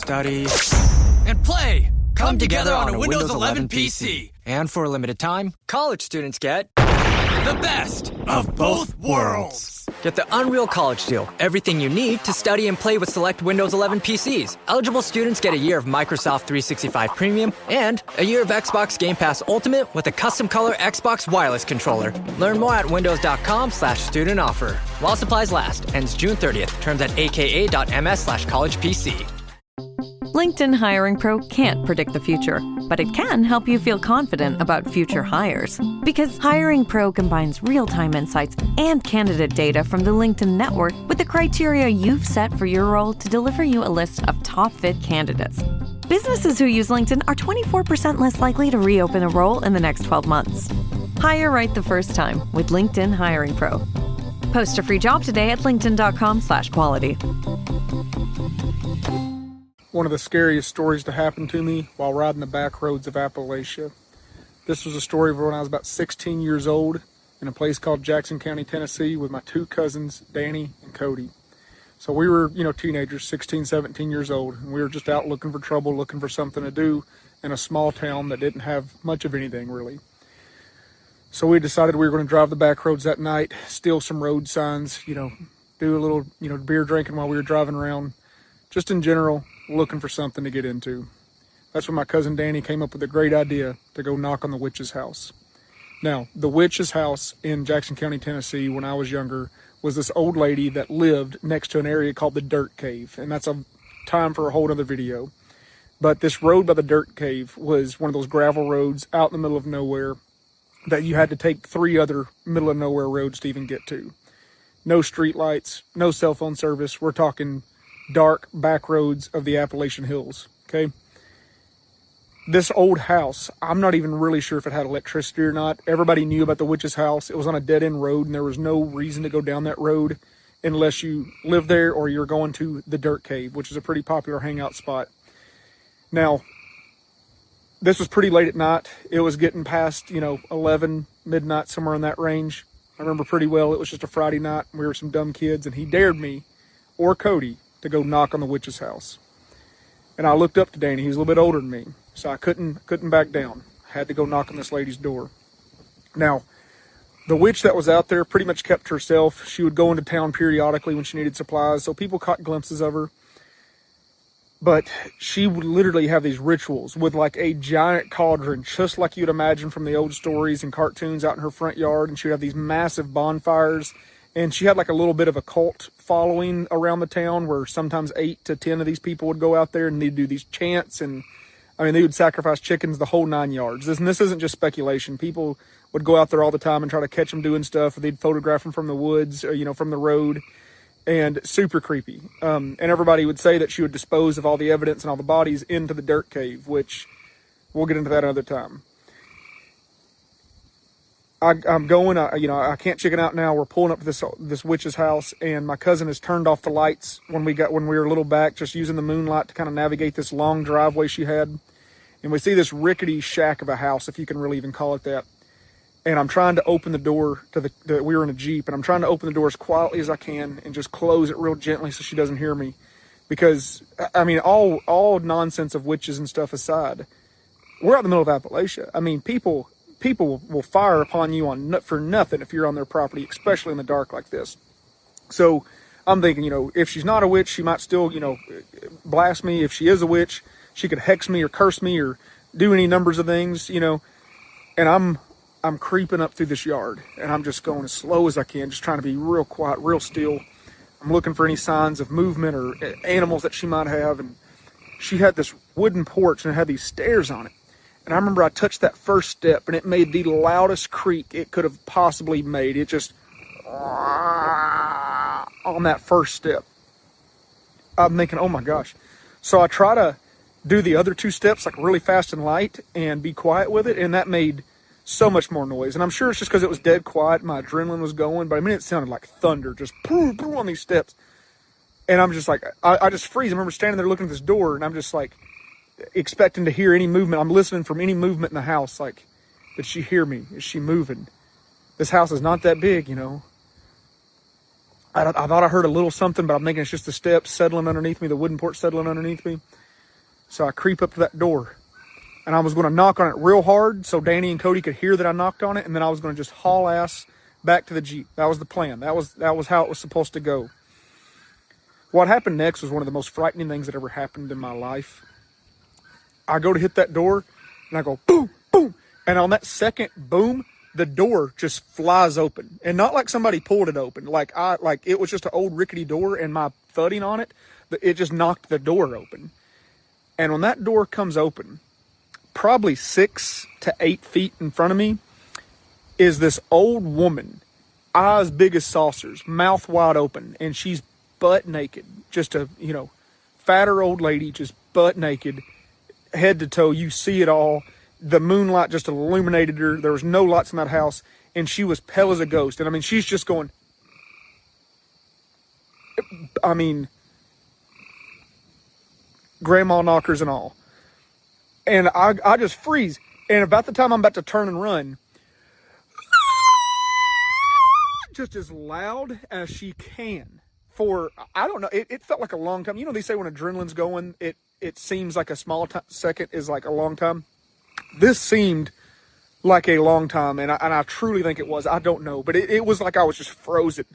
study, and play come together on a Windows 11 PC. And for a limited time, college students get The best of both worlds. Get the Unreal College Deal. Everything you need to study and play with select Windows 11 PCs. Eligible students get a year of Microsoft 365 Premium and a year of Xbox Game Pass Ultimate with a custom color Xbox wireless controller. Learn more at windows.com/student offer. While supplies last. Ends June 30th. Terms at aka.ms/collegepc. LinkedIn Hiring Pro can't predict the future, but it can help you feel confident about future hires. Because Hiring Pro combines real-time insights and candidate data from the LinkedIn network with the criteria you've set for your role to deliver you a list of top-fit candidates. Businesses who use LinkedIn are 24% less likely to reopen a role in the next 12 months. Hire right the first time with LinkedIn Hiring Pro. Post a free job today at linkedin.com/quality. One of the scariest stories to happen to me while riding the back roads of Appalachia. This was a story of when I was about 16 years old in a place called Jackson County, Tennessee with my two cousins, Danny and Cody. So we were, teenagers, 16, 17 years old, and we were just out looking for trouble, looking for something to do in a small town that didn't have much of anything really. So we decided we were going to drive the back roads that night, steal some road signs, do a little, beer drinking while we were driving around, just in general, looking for something to get into. That's when my cousin Danny came up with a great idea to go knock on the witch's house. Now, the witch's house in Jackson County, Tennessee, when I was younger, was this old lady that lived next to an area called the Dirt Cave, and that's a time for a whole other video. But this road by the Dirt Cave was one of those gravel roads out in the middle of nowhere that you had to take 3 other middle of nowhere roads to even get to. No street lights, no cell phone service. We're talking dark back roads of the Appalachian hills, okay? This old house, I'm not even really sure if it had electricity or not. Everybody knew about the witch's house. It was on a dead-end road, and there was no reason to go down that road unless you lived there or you're going to the Dirt Cave, which is a pretty popular hangout spot. Now, this was pretty late at night. It was getting past, 11, midnight, somewhere in that range. I remember pretty well. It was just a Friday night. We were some dumb kids, and he dared me, or Cody, to go knock on the witch's house. And I looked up to Danny. He was a little bit older than me, so I couldn't back down. I had to go knock on this lady's door. Now, the witch that was out there pretty much kept to herself. She would go into town periodically when she needed supplies, so people caught glimpses of her. But she would literally have these rituals with like a giant cauldron, just like you'd imagine from the old stories and cartoons, out in her front yard. And she would have these massive bonfires. And she had like a little bit of a cult following around the town where sometimes 8 to 10 of these people would go out there and they'd do these chants. And they would sacrifice chickens, the whole 9 yards. This isn't just speculation. People would go out there all the time and try to catch them doing stuff. Or they'd photograph them from the woods, or, from the road. And super creepy. And everybody would say that she would dispose of all the evidence and all the bodies into the Dirt Cave, which we'll get into that another time. I'm going, I can't chicken out now. We're pulling up to this witch's house, and my cousin has turned off the lights when we were a little back, just using the moonlight to kind of navigate this long driveway she had. And we see this rickety shack of a house, if you can really even call it that. And I'm trying to open the door we were in a Jeep, and I'm trying to open the door as quietly as I can and just close it real gently so she doesn't hear me. Because, all nonsense of witches and stuff aside, we're out in the middle of Appalachia. People will fire upon you for nothing if you're on their property, especially in the dark like this. So I'm thinking, if she's not a witch, she might still, blast me. If she is a witch, she could hex me or curse me or do any numbers of things, And I'm creeping up through this yard, and I'm just going as slow as I can, just trying to be real quiet, real still. I'm looking for any signs of movement or animals that she might have. And she had this wooden porch, and it had these stairs on it. And I remember I touched that first step, and it made the loudest creak it could have possibly made. It just, on that first step. I'm thinking, oh my gosh. So I try to do the other 2 steps like really fast and light and be quiet with it, and that made so much more noise. And I'm sure it's just because it was dead quiet, my adrenaline was going, but it sounded like thunder, just boom, boom on these steps. And I'm just like, I just freeze. I remember standing there looking at this door, and I'm just like, expecting to hear any movement. I'm listening from any movement in the house. Like, did she hear me? Is she moving? This house is not that big, I thought I heard a little something, but I'm thinking it's just the steps settling underneath me, the wooden porch settling underneath me. So I creep up to that door, and I was going to knock on it real hard so Danny and Cody could hear that I knocked on it, and then I was going to just haul ass back to the Jeep. That was the plan. That was how it was supposed to go. What happened next was one of the most frightening things that ever happened in my life. I go to hit that door, and I go, boom, boom. And on that second boom, the door just flies open. And not like somebody pulled it open. Like it was just an old rickety door, and my thudding on it, it just knocked the door open. And when that door comes open, probably 6 to 8 feet in front of me is this old woman, eyes big as saucers, mouth wide open, and she's butt naked. Just a, fatter old lady, just butt naked, head to toe. You see it all. The moonlight just illuminated her. There was no lights in that house, and she was pale as a ghost. And I mean, she's just going, grandma knockers and all. And I just freeze. And about the time I'm about to turn and run, just as loud as she can for, I don't know, it felt like a long time. They say when adrenaline's going, it seems like a small second is like a long time. This seemed like a long time, and I truly think it was. I don't know, but it was like I was just frozen.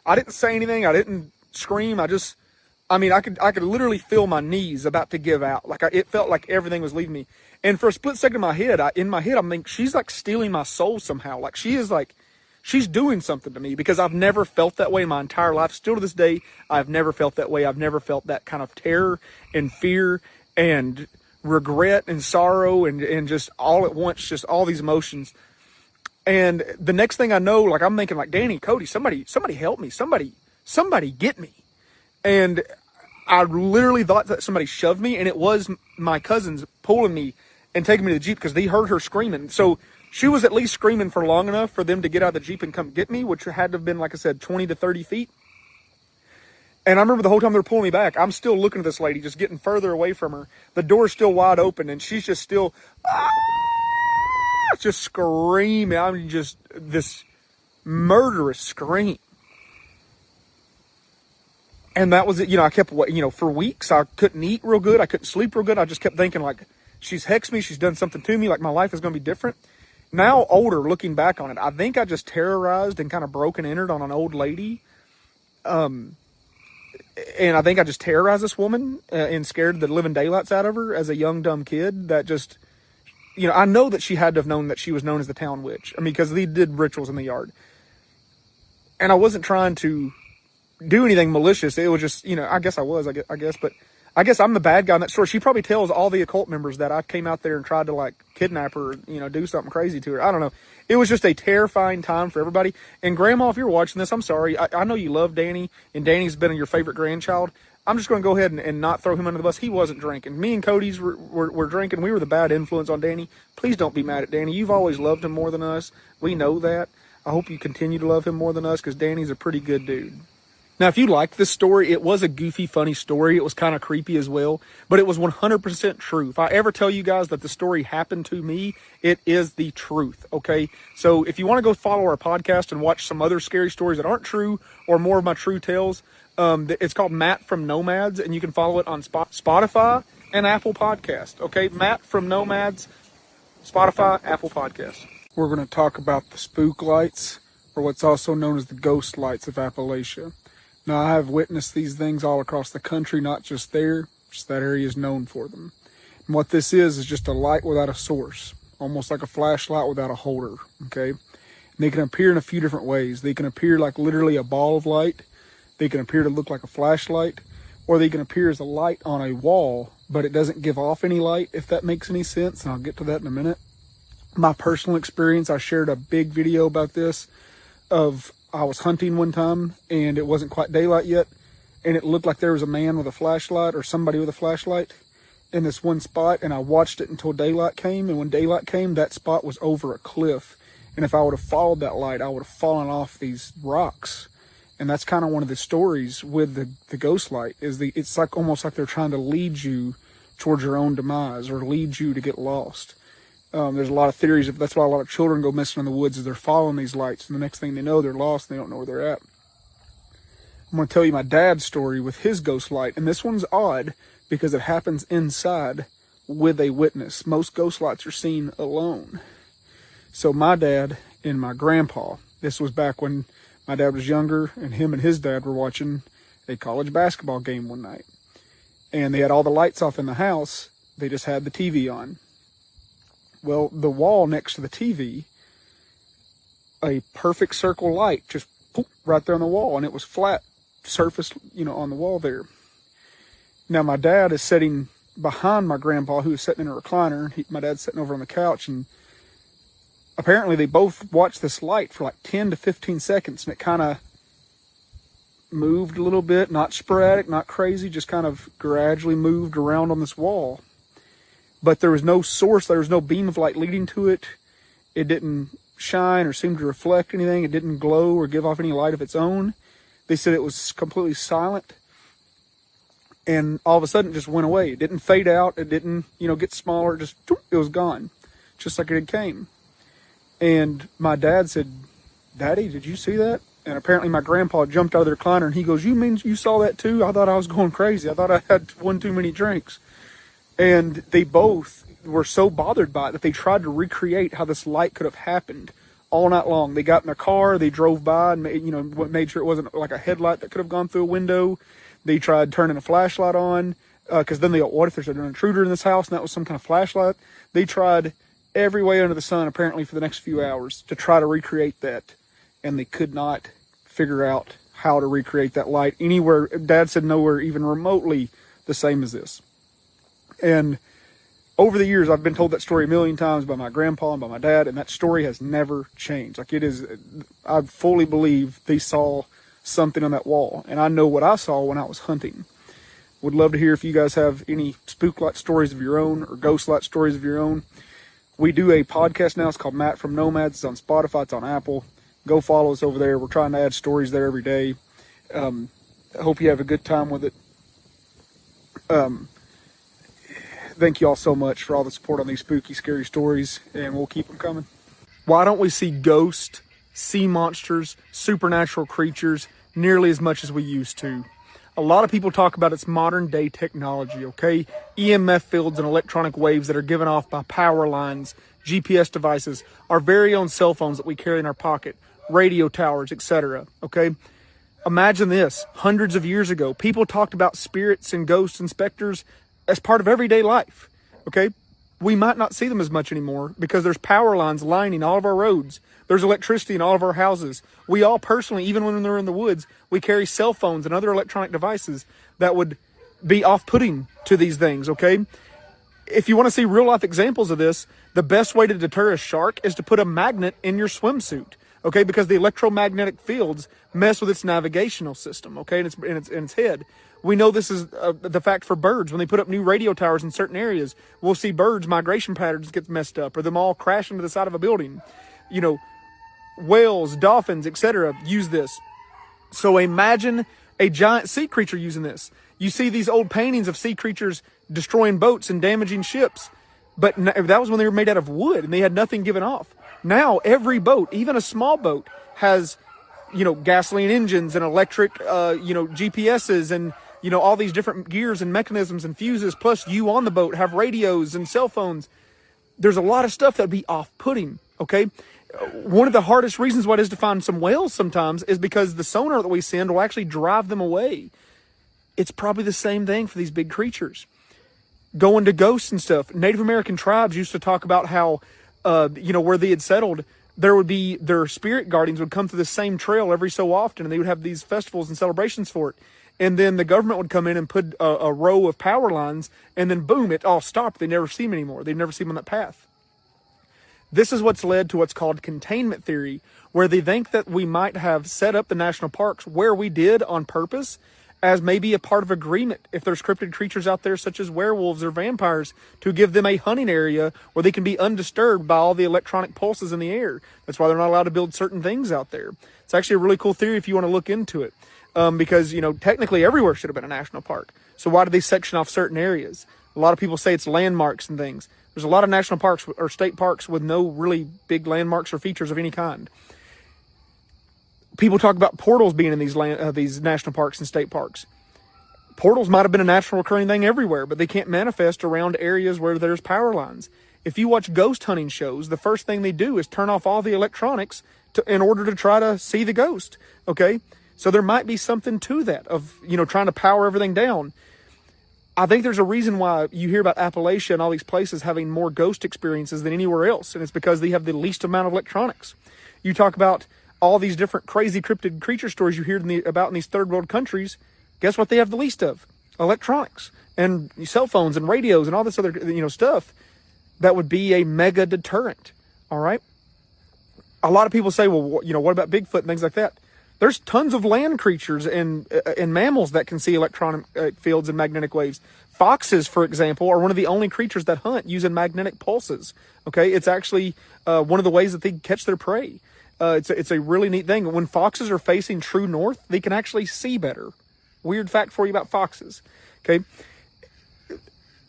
I didn't say anything. I didn't scream. I could literally feel my knees about to give out. It felt like everything was leaving me. And for a split second in my head, I'm thinking, she's like stealing my soul somehow. Like she's doing something to me, because I've never felt that way in my entire life. Still to this day, I've never felt that way. I've never felt that kind of terror and fear and regret and sorrow and just all at once, just all these emotions. And the next thing I know, like I'm thinking like, Danny, Cody, somebody help me. Somebody get me. And I literally thought that somebody shoved me, and it was my cousins pulling me and taking me to the Jeep, because they heard her screaming. So she was at least screaming for long enough for them to get out of the Jeep and come get me, which had to have been, like I said, 20 to 30 feet. And I remember the whole time they were pulling me back, I'm still looking at this lady, just getting further away from her. The door's still wide open, and she's just still, just screaming. I mean, just this murderous scream. And that was it. I kept, for weeks, I couldn't eat real good. I couldn't sleep real good. I just kept thinking, like, she's hexed me. She's done something to me. Like, my life is going to be different. Now, older, looking back on it, I think I just terrorized and kind of broke and entered on an old lady. And I think I just terrorized this woman and scared the living daylights out of her as a young, dumb kid that just, I know that she had to have known that she was known as the town witch. I mean, because they did rituals in the yard. And I wasn't trying to do anything malicious. It was just, I guess I was, but I guess I'm the bad guy in that story. She probably tells all the occult members that I came out there and tried to like kidnap her, do something crazy to her. I don't know. It was just a terrifying time for everybody. And Grandma, if you're watching this, I'm sorry. I know you love Danny, and Danny's been your favorite grandchild. I'm just going to go ahead and not throw him under the bus. He wasn't drinking. Me and Cody's were drinking. We were the bad influence on Danny. Please don't be mad at Danny. You've always loved him more than us. We know that. I hope you continue to love him more than us, because Danny's a pretty good dude. Now, if you liked this story, it was a goofy, funny story. It was kind of creepy as well, but it was 100% true. If I ever tell you guys that the story happened to me, it is the truth, okay? So if you want to go follow our podcast and watch some other scary stories that aren't true or more of my true tales, it's called Matt from Nomads, and you can follow it on Spotify and Apple Podcast, okay? Matt from Nomads, Spotify, Apple Podcast. We're going to talk about the spook lights, or what's also known as the ghost lights of Appalachia. Now, I have witnessed these things all across the country, not just there, just that area is known for them. And what this is just a light without a source, almost like a flashlight without a holder, okay? And they can appear in a few different ways. They can appear like literally a ball of light. They can appear to look like a flashlight, or they can appear as a light on a wall, but it doesn't give off any light, if that makes any sense, and I'll get to that in a minute. My personal experience, I shared a big video about this of I was hunting one time, and it wasn't quite daylight yet, and it looked like there was a man with a flashlight or somebody with a flashlight in this one spot, and I watched it until daylight came, and when daylight came, that spot was over a cliff, and if I would have followed that light, I would have fallen off these rocks. And that's kind of one of the stories with the ghost light, is it's like almost like they're trying to lead you towards your own demise, or lead you to get lost. There's a lot of theories. That's why a lot of children go missing in the woods, is they're following these lights, and the next thing they know, they're lost and they don't know where they're at. I'm going to tell you my dad's story with his ghost light, and this one's odd because it happens inside with a witness. Most ghost lights are seen alone. So my dad and my grandpa, this was back when my dad was younger, and him and his dad were watching a college basketball game one night. And they had all the lights off in the house. They just had the TV on. Well, the wall next to the TV, a perfect circle light just poof, right there on the wall, and it was flat surface, on the wall there. Now my dad is sitting behind my grandpa, who was sitting in a recliner. My dad's sitting over on the couch, and apparently they both watched this light for like 10 to 15 seconds, and it kind of moved a little bit, not sporadic, not crazy, just kind of gradually moved around on this wall. But there was no source, there was no beam of light leading to it. It didn't shine or seem to reflect anything. It didn't glow or give off any light of its own. They said it was completely silent. And all of a sudden it just went away. It didn't fade out. It didn't, get smaller. It was gone, just like it had came. And my dad said, "Daddy, did you see that?" And apparently my grandpa jumped out of the recliner, and he goes, "You mean you saw that too? I thought I was going crazy. I thought I had one too many drinks." And they both were so bothered by it that they tried to recreate how this light could have happened all night long. They got in their car, they drove by and made sure it wasn't like a headlight that could have gone through a window. They tried turning a flashlight on, because then they thought, what if there's an intruder in this house and that was some kind of flashlight? They tried every way under the sun, apparently, for the next few hours to try to recreate that. And they could not figure out how to recreate that light anywhere. Dad said nowhere even remotely the same as this. And over the years, I've been told that story a million times by my grandpa and by my dad, and that story has never changed. Like, it is, I fully believe they saw something on that wall, and I know what I saw when I was hunting. Would love to hear if you guys have any spook light stories of your own or ghost light stories of your own. We do a podcast now. It's called Matt from Nomads. It's on Spotify. It's on Apple. Go follow us over there. We're trying to add stories there every day. I hope you have a good time with it. Thank you all so much for all the support on these spooky, scary stories, and we'll keep them coming. Why don't we see ghosts, sea monsters, supernatural creatures nearly as much as we used to? A lot of people talk about its modern day technology, okay? EMF fields and electronic waves that are given off by power lines, GPS devices, our very own cell phones that we carry in our pocket, radio towers, etc., okay? Imagine this. Hundreds of years ago, people talked about spirits and ghosts and specters as part of everyday life, okay? We might not see them as much anymore because there's power lines lining all of our roads. There's electricity in all of our houses. We all personally, even when they're in the woods, we carry cell phones and other electronic devices that would be off-putting to these things, okay? If you want to see real-life examples of this, the best way to deter a shark is to put a magnet in your swimsuit, okay? Because the electromagnetic fields mess with its navigational system, okay, and its head. We know this is the fact for birds. When they put up new radio towers in certain areas, we'll see birds' migration patterns get messed up, or them all crash into the side of a building. Whales, dolphins, etc. use this. So imagine a giant sea creature using this. You see these old paintings of sea creatures destroying boats and damaging ships. But that was when they were made out of wood and they had nothing given off. Now every boat, even a small boat, has, gasoline engines and electric, GPSs and, all these different gears and mechanisms and fuses. Plus you on the boat have radios and cell phones. There's a lot of stuff that would be off-putting, okay? One of the hardest reasons why it is to find some whales sometimes is because the sonar that we send will actually drive them away. It's probably the same thing for these big creatures. Going to ghosts and stuff. Native American tribes used to talk about how, where they had settled, their spirit guardians would come through the same trail every so often, and they would have these festivals and celebrations for it. And then the government would come in and put a row of power lines, and then boom, it all stopped. They never see them anymore. They never see them on that path. This is what's led to what's called containment theory, where they think that we might have set up the national parks where we did on purpose as maybe a part of agreement if there's cryptid creatures out there such as werewolves or vampires, to give them a hunting area where they can be undisturbed by all the electronic pulses in the air. That's why they're not allowed to build certain things out there. It's actually a really cool theory if you want to look into it. Because, technically everywhere should have been a national park. So why did they section off certain areas? A lot of people say it's landmarks and things. There's a lot of national parks or state parks with no really big landmarks or features of any kind. People talk about portals being in these national parks and state parks. Portals might have been a natural occurring thing everywhere, but they can't manifest around areas where there's power lines. If you watch ghost hunting shows, the first thing they do is turn off all the electronics in order to try to see the ghost. Okay? So there might be something to that of, trying to power everything down. I think there's a reason why you hear about Appalachia and all these places having more ghost experiences than anywhere else, and it's because they have the least amount of electronics. You talk about all these different crazy cryptid creature stories you hear about in these third world countries. Guess what they have the least of? Electronics and cell phones and radios and all this other stuff that would be a mega deterrent. All right. A lot of people say, well, what about Bigfoot and things like that? There's tons of land creatures and mammals that can see electronic fields and magnetic waves. Foxes, for example, are one of the only creatures that hunt using magnetic pulses. Okay, it's actually one of the ways that they catch their prey. It's a really neat thing. When foxes are facing true north, they can actually see better. Weird fact for you about foxes. Okay,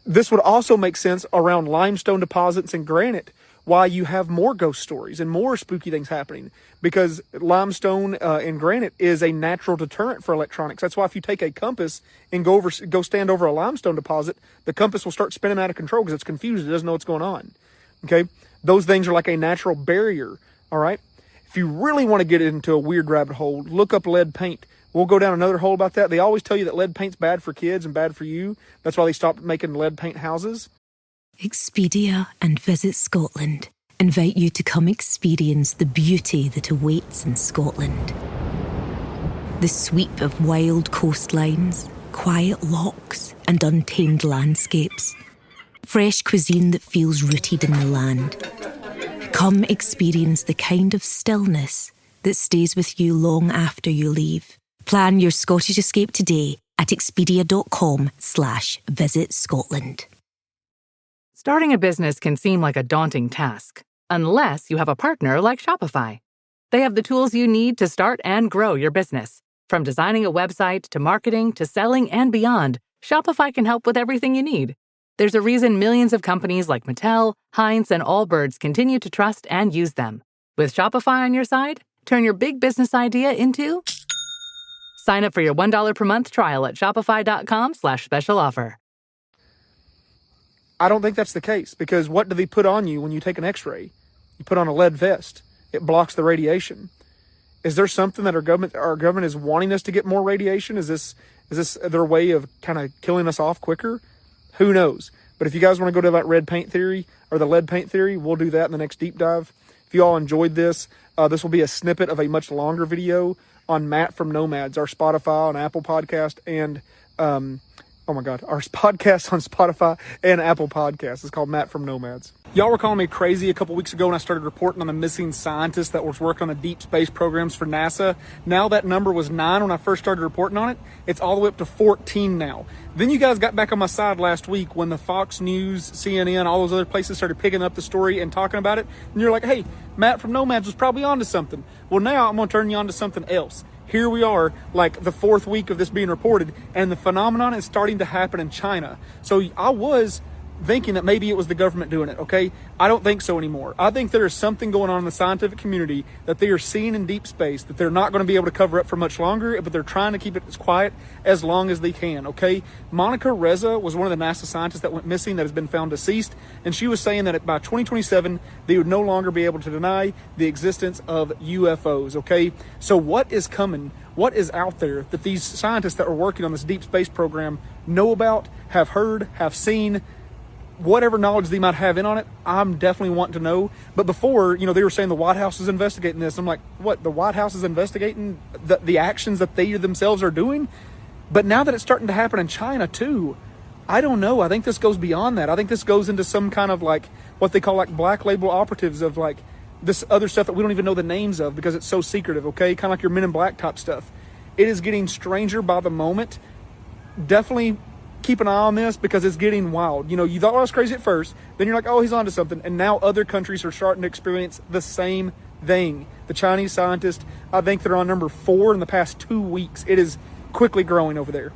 this would also make sense around limestone deposits and granite, why you have more ghost stories and more spooky things happening, because limestone and granite is a natural deterrent for electronics. That's why if you take a compass and go stand over a limestone deposit, the compass will start spinning out of control because it's confused. It doesn't know what's going on. Okay, those things are like a natural barrier. All right, if you really want to get into a weird rabbit hole, look up lead paint. We'll go down another hole about that. They always tell you that lead paint's bad for kids and bad for you. That's why they stopped making lead paint houses. Expedia and Visit Scotland invite you to come experience the beauty that awaits in Scotland. The sweep of wild coastlines, quiet lochs, and untamed landscapes. Fresh cuisine that feels rooted in the land. Come experience the kind of stillness that stays with you long after you leave. Plan your Scottish escape today at expedia.com/Visit Scotland. Starting a business can seem like a daunting task, unless you have a partner like Shopify. They have the tools you need to start and grow your business. From designing a website to marketing to selling and beyond, Shopify can help with everything you need. There's a reason millions of companies like Mattel, Heinz, and Allbirds continue to trust and use them. With Shopify on your side, turn your big business idea into... Sign up for your $1 per month trial at shopify.com/special offer. I don't think that's the case, because what do they put on you when you take an x-ray? You put on a lead vest. It blocks the radiation. Is there something that our government is wanting us to get more radiation? Is this their way of kind of killing us off quicker? Who knows? But if you guys want to go to that red paint theory or the lead paint theory, we'll do that in the next deep dive. If you all enjoyed this, this will be a snippet of a much longer video on Matt from Nomads, our Spotify and Apple podcast, and our podcast on Spotify and Apple Podcasts. It's called Matt from Nomads. Y'all were calling me crazy a couple weeks ago when I started reporting on the missing scientist that was working on the deep space programs for NASA. Now that number was 9 when I first started reporting on it. It's all the way up to 14 now. Then you guys got back on my side last week when the Fox News, CNN, all those other places started picking up the story and talking about it. And you're like, hey, Matt from Nomads was probably onto something. Well, now I'm going to turn you on to something else. Here we are, like the 4th week of this being reported, and the phenomenon is starting to happen in China. So I was thinking that maybe it was the government doing it, okay? I don't think so anymore. I think there is something going on in the scientific community that they are seeing in deep space that they're not going to be able to cover up for much longer, but they're trying to keep it as quiet as long as they can, okay? Monica Reza was one of the NASA scientists that went missing that has been found deceased, and she was saying that by 2027, they would no longer be able to deny the existence of UFOs, okay? So what is coming? What is out there that these scientists that are working on this deep space program know about, have heard, have seen? Whatever knowledge they might have in on it, I'm definitely wanting to know. But before, they were saying the White House is investigating this. I'm like, what? The White House is investigating the actions that they themselves are doing? But now that it's starting to happen in China too, I don't know. I think this goes beyond that. I think this goes into some kind of like what they call like black label operatives of like this other stuff that we don't even know the names of because it's so secretive, okay? Kind of like your Men in Black type stuff. It is getting stranger by the moment. Definitely keep an eye on this because it's getting wild. You thought I was crazy at first, then you're like, oh, he's onto something. And now other countries are starting to experience the same thing. The Chinese scientists, I think they're on number 4 in the past 2 weeks. It is quickly growing over there.